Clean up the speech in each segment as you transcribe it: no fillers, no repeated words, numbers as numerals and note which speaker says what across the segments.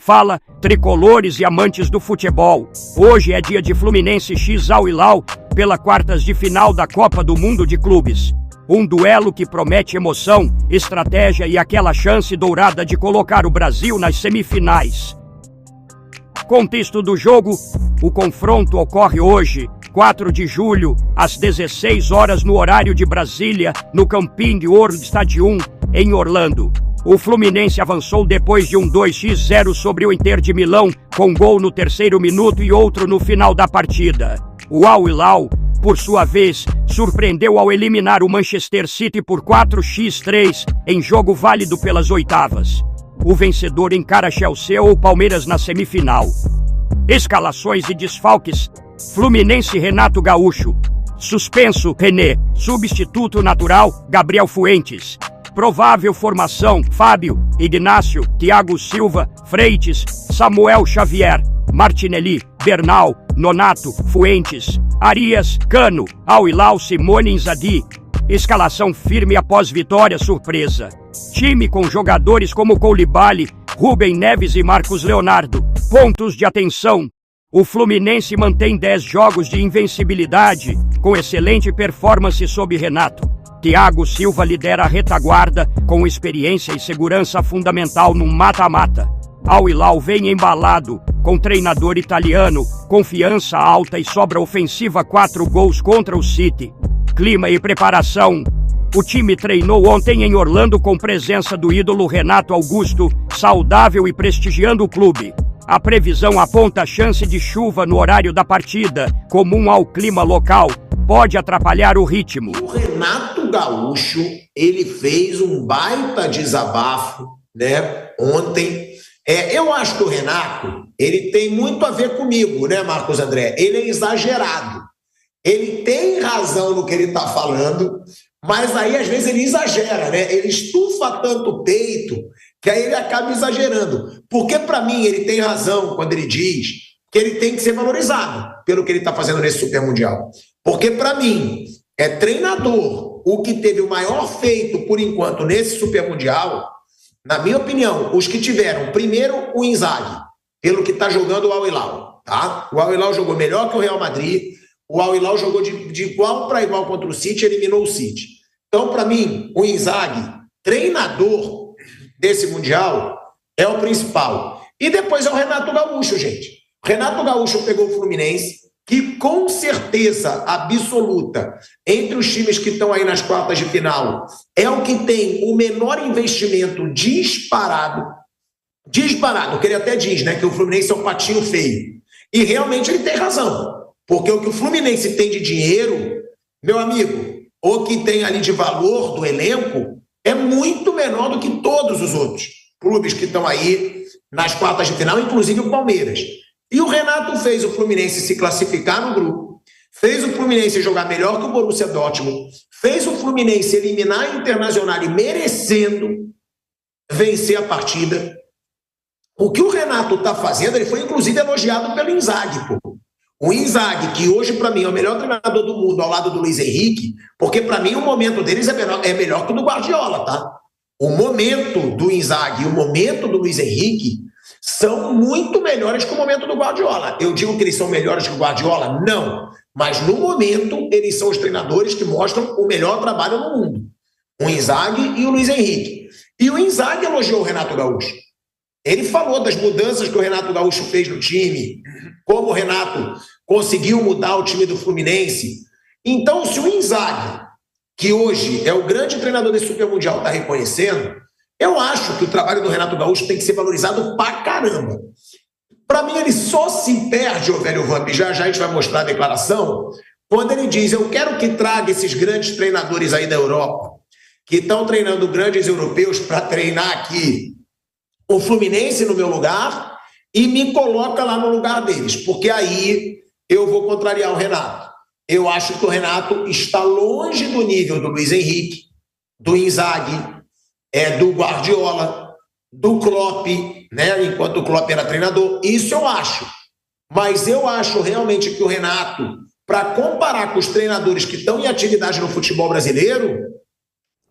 Speaker 1: Fala, tricolores e amantes do futebol. Hoje é dia de Fluminense x Al Hilal pela quartas de final da Copa do Mundo de Clubes. Um duelo que promete emoção, estratégia e aquela chance dourada de colocar o Brasil nas semifinais. Contexto do jogo: o confronto ocorre hoje, 4 de julho, às 16 horas no horário de Brasília, no Camping World Stadium, em Orlando. O Fluminense avançou depois de um 2-0 sobre o Inter de Milão, com gol no terceiro minuto e outro no final da partida. O Al Hilal, por sua vez, surpreendeu ao eliminar o Manchester City por 4-3 em jogo válido pelas oitavas. O vencedor encara Chelsea ou Palmeiras na semifinal. Escalações e desfalques: Fluminense, Renato Gaúcho. Suspenso, René. Substituto natural, Gabriel Fuentes. Provável formação: Fábio, Ignácio, Thiago Silva, Freitas, Samuel Xavier, Martinelli, Bernal, Nonato, Fuentes, Arias, Cano, Al Hilal, Simone Inzaghi. Escalação firme após vitória surpresa. Time com jogadores como Koulibaly, Rubem Neves e Marcos Leonardo. Pontos de atenção: o Fluminense mantém 10 jogos de invencibilidade, com excelente performance sob Renato. Thiago Silva lidera a retaguarda, com experiência e segurança fundamental no mata-mata. Al Hilal vem embalado, com treinador italiano, confiança alta e sobra ofensiva, 4 gols contra o City. Clima e preparação: o time treinou ontem em Orlando com presença do ídolo Renato Augusto, saudável e prestigiando o clube. A previsão aponta a chance de chuva no horário da partida, comum ao clima local, pode atrapalhar o ritmo.
Speaker 2: O Renato Gaúcho, ele fez um baita desabafo, né, ontem. Eu acho que o Renato, ele tem muito a ver comigo, né, Marcos André? Ele é exagerado. Ele tem razão no que ele está falando, mas aí às vezes ele exagera, né? Ele estufa tanto o peito que aí ele acaba exagerando. Porque para mim ele tem razão quando ele diz que ele tem que ser valorizado pelo que ele está fazendo nesse Super Mundial. Porque para mim é treinador o que teve o maior feito por enquanto nesse Super Mundial. Na minha opinião, os que tiveram, primeiro, o Inzaghi, pelo que está jogando o Al Hilal, tá? O Al Hilal jogou melhor que o Real Madrid, o Al Hilal jogou de igual para igual contra o City, eliminou o City. Então, para mim, o Inzaghi, treinador desse Mundial, é o principal. E depois é o Renato Gaúcho, gente. O Renato Gaúcho pegou o Fluminense, que com certeza absoluta, entre os times que estão aí nas quartas de final, é o que tem o menor investimento disparado, que ele até diz, né, que o Fluminense é um patinho feio. E realmente ele tem razão, porque o que o Fluminense tem de dinheiro, meu amigo, o que tem ali de valor do elenco, é muito menor do que todos os outros clubes que estão aí nas quartas de final, inclusive o Palmeiras. E o Renato fez o Fluminense se classificar no grupo, fez o Fluminense jogar melhor que o Borussia Dortmund, fez o Fluminense eliminar a Internacional e merecendo vencer a partida. O que o Renato está fazendo, ele foi inclusive elogiado pelo Inzaghi, pô. O Inzaghi, que hoje para mim é o melhor treinador do mundo ao lado do Luiz Henrique, porque para mim o momento deles é melhor que o do Guardiola, tá? O momento do Inzaghi e o momento do Luiz Henrique são muito melhores que o momento do Guardiola. Eu digo que eles são melhores que o Guardiola? Não. Mas no momento, eles são os treinadores que mostram o melhor trabalho no mundo. O Inzaghi e o Luiz Henrique. E o Inzaghi elogiou o Renato Gaúcho. Ele falou das mudanças que o Renato Gaúcho fez no time, como o Renato conseguiu mudar o time do Fluminense. Então, se o Inzaghi, que hoje é o grande treinador desse Super Mundial, está reconhecendo, eu acho que o trabalho do Renato Gaúcho tem que ser valorizado pra caramba. Para mim, ele só se perde, ô velho Vamp, já a gente vai mostrar a declaração, quando ele diz: eu quero que traga esses grandes treinadores aí da Europa, que estão treinando grandes europeus para treinar aqui o Fluminense no meu lugar e me coloca lá no lugar deles, porque aí eu vou contrariar o Renato. Eu acho que o Renato está longe do nível do Luiz Henrique, do Inzaghi, do Guardiola, do Klopp, né, enquanto o Klopp era treinador. Isso eu acho. Mas eu acho realmente que o Renato, para comparar com os treinadores que estão em atividade no futebol brasileiro,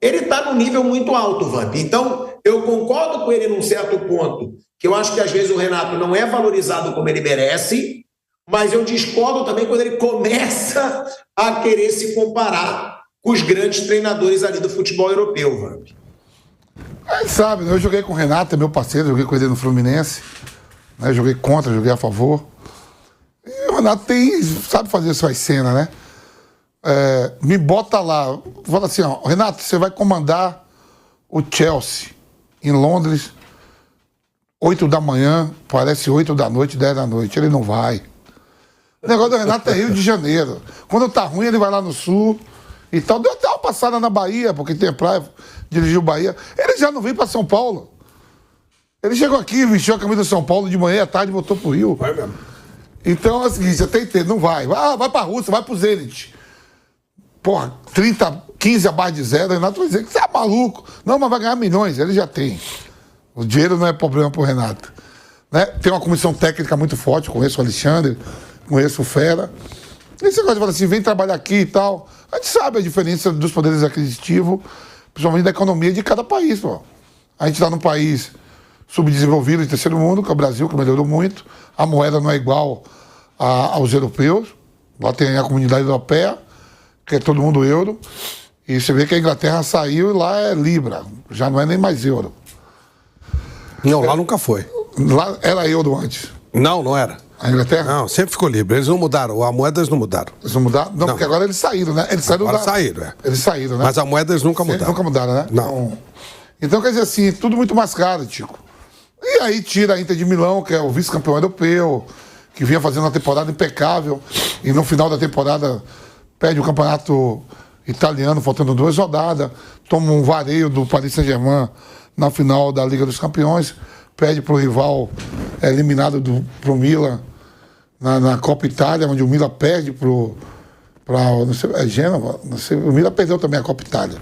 Speaker 2: ele está num nível muito alto, Vamp. Então, eu concordo com ele num certo ponto que eu acho que às vezes o Renato não é valorizado como ele merece, mas eu discordo também quando ele começa a querer se comparar com os grandes treinadores ali do futebol europeu, Vamp.
Speaker 3: Aí sabe, né? Eu joguei com o Renato, é meu parceiro, joguei com ele no Fluminense, né? Joguei contra, joguei a favor. E o Renato sabe fazer suas cenas, né? Me bota lá, fala assim, ó, Renato, você vai comandar o Chelsea em Londres, 8 da manhã, parece 8 da noite, 10 da noite. Ele não vai. O negócio do Renato é Rio de Janeiro. Quando tá ruim, ele vai lá no Sul e tal. Deu até uma passada na Bahia, porque tem praia, dirigiu Bahia. Ele já não veio pra São Paulo. Ele chegou aqui, vestiu a camisa de São Paulo de manhã, à tarde, voltou pro Rio. Vai mesmo. Então é o seguinte, você tem que ter, não vai. Vai pra Rússia, vai pro Zenit. Porra, 15 abaixo de zero, o Renato vai dizer que você é maluco. Não, mas vai ganhar milhões, ele já tem. O dinheiro não é problema pro Renato. Né? Tem uma comissão técnica muito forte, conheço o Alexandre, conheço o Fera. E esse negócio de falar assim, vem trabalhar aqui e tal. A gente sabe a diferença dos poderes aquisitivos, principalmente da economia de cada país, pô. A gente está num país subdesenvolvido de terceiro mundo, que é o Brasil, que melhorou muito. A moeda não é igual aos europeus. Lá tem a comunidade europeia, que é todo mundo euro. E você vê que a Inglaterra saiu e lá é Libra, já não é nem mais euro.
Speaker 4: Não, lá nunca foi.
Speaker 3: Lá era euro antes.
Speaker 4: Não, não era.
Speaker 3: A Inglaterra?
Speaker 4: Não, sempre ficou Libra. Eles não mudaram, a moeda eles não mudaram.
Speaker 3: Eles não mudaram? Não, porque agora eles saíram, né? Eles saíram
Speaker 4: agora saíram, é.
Speaker 3: Eles saíram, né?
Speaker 4: Mas a moeda eles nunca mudaram.
Speaker 3: Nunca mudaram, né?
Speaker 4: Não.
Speaker 3: Então, quer dizer assim, tudo muito mais caro, Tico. E aí tira a Inter de Milão, que é o vice-campeão europeu, que vinha fazendo uma temporada impecável, e no final da temporada perde o campeonato italiano, faltando 2 rodadas, toma um vareio do Paris Saint-Germain na final da Liga dos Campeões, perde para o rival eliminado pro Milan na Copa Itália, onde o Milan perde não sei, Gênova, não sei, o Milan perdeu também a Copa Itália.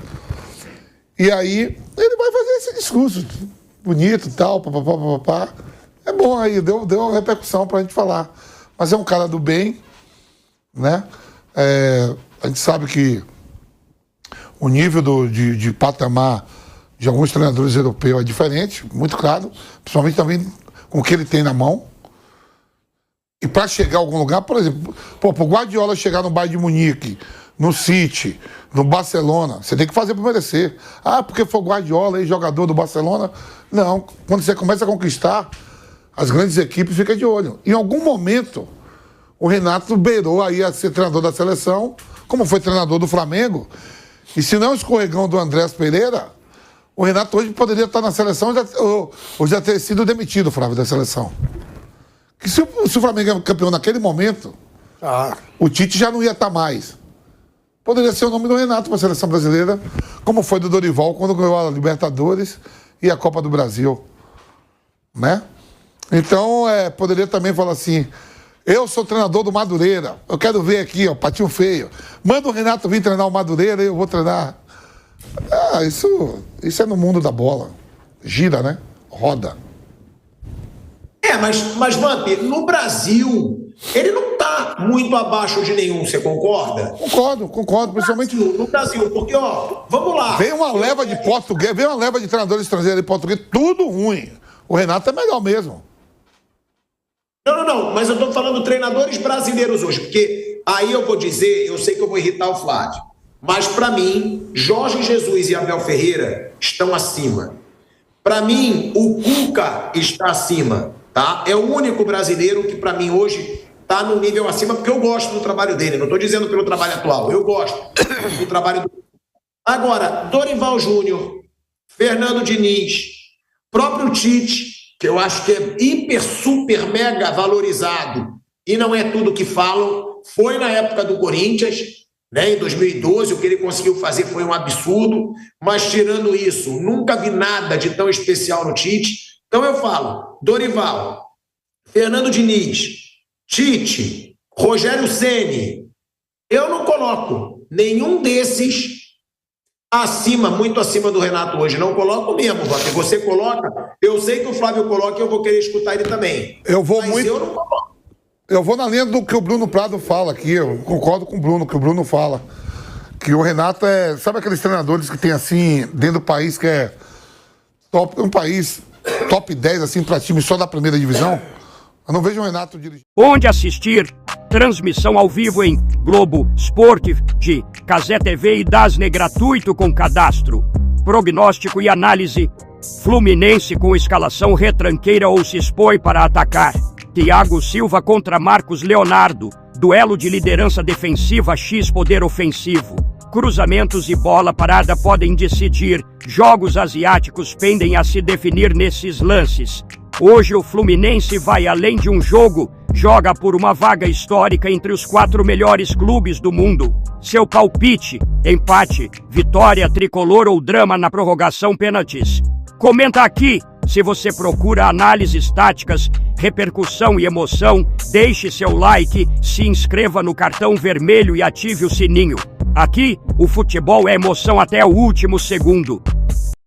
Speaker 3: E aí ele vai fazer esse discurso bonito e tal, papapá. É bom aí, deu uma repercussão pra gente falar. Mas é um cara do bem, né? A gente sabe que o nível de patamar de alguns treinadores europeus é diferente, muito claro, principalmente também com o que ele tem na mão. E para chegar a algum lugar, por exemplo, pro Guardiola chegar no Bayern de Munique, no City, no Barcelona, você tem que fazer para merecer. Porque foi o Guardiola aí, jogador do Barcelona. Não, quando você começa a conquistar, as grandes equipes ficam de olho. Em algum momento, o Renato beirou aí a ser treinador da seleção, como foi treinador do Flamengo. E se não é o escorregão do Andrés Pereira, o Renato hoje poderia estar na seleção ou já ter sido demitido, Flávio, da seleção. Que se o Flamengo é campeão naquele momento, o Tite já não ia estar mais. Poderia ser o nome do Renato para a seleção brasileira, como foi do Dorival quando ganhou a Libertadores e a Copa do Brasil. Né? Então, poderia também falar assim, eu sou treinador do Madureira, eu quero ver aqui, ó, patinho feio. Manda o Renato vir treinar o Madureira e eu vou treinar. Isso é no mundo da bola. Gira, né? Roda.
Speaker 2: Mas Vamp, no Brasil, ele não está muito abaixo de nenhum, você concorda?
Speaker 3: Concordo, principalmente
Speaker 2: no Brasil, porque, ó, vamos lá.
Speaker 3: Vem uma leva de português, vem uma leva de treinadores estrangeiros de português, tudo ruim. O Renato é melhor mesmo.
Speaker 2: Não, mas eu estou falando treinadores brasileiros hoje, porque aí eu vou dizer, eu sei que eu vou irritar o Flávio, mas para mim, Jorge Jesus e Abel Ferreira estão acima. Para mim, o Cuca está acima, tá? É o único brasileiro que para mim hoje está no nível acima, porque eu gosto do trabalho dele, não estou dizendo pelo trabalho atual, eu gosto do trabalho do... Agora, Dorival Júnior, Fernando Diniz, próprio Tite, que eu acho que é hiper, super, mega valorizado, e não é tudo que falam, foi na época do Corinthians, né, em 2012, o que ele conseguiu fazer foi um absurdo, mas tirando isso, nunca vi nada de tão especial no Tite. Então eu falo, Dorival, Fernando Diniz, Tite, Rogério Ceni, eu não coloco nenhum desses acima, muito acima do Renato hoje. Não coloco mesmo, porque você coloca, eu sei que o Flávio coloca e eu vou querer escutar ele também.
Speaker 3: Eu
Speaker 2: não coloco.
Speaker 3: Eu vou na linha do que o Bruno Prado fala aqui, eu concordo com o Bruno, que o Bruno fala. Que o Renato sabe aqueles treinadores que tem assim, dentro do país que é top, um país top 10 assim pra time só da primeira divisão, eu não vejo o Renato dirigir.
Speaker 1: Onde assistir? Transmissão ao vivo em Globo, Sport, de Cazé TV e Dasne gratuito com cadastro. Prognóstico e análise. Fluminense com escalação retranqueira ou se expõe para atacar. Thiago Silva contra Marcos Leonardo. Duelo de liderança defensiva x poder ofensivo. Cruzamentos e bola parada podem decidir. Jogos asiáticos pendem a se definir nesses lances. Hoje o Fluminense vai além de um jogo, joga por uma vaga histórica entre os 4 melhores clubes do mundo. Seu palpite, empate, vitória tricolor ou drama na prorrogação pênaltis. Comenta aqui, se você procura análises táticas, repercussão e emoção, deixe seu like, se inscreva no cartão vermelho e ative o sininho. Aqui, o futebol é emoção até o último segundo.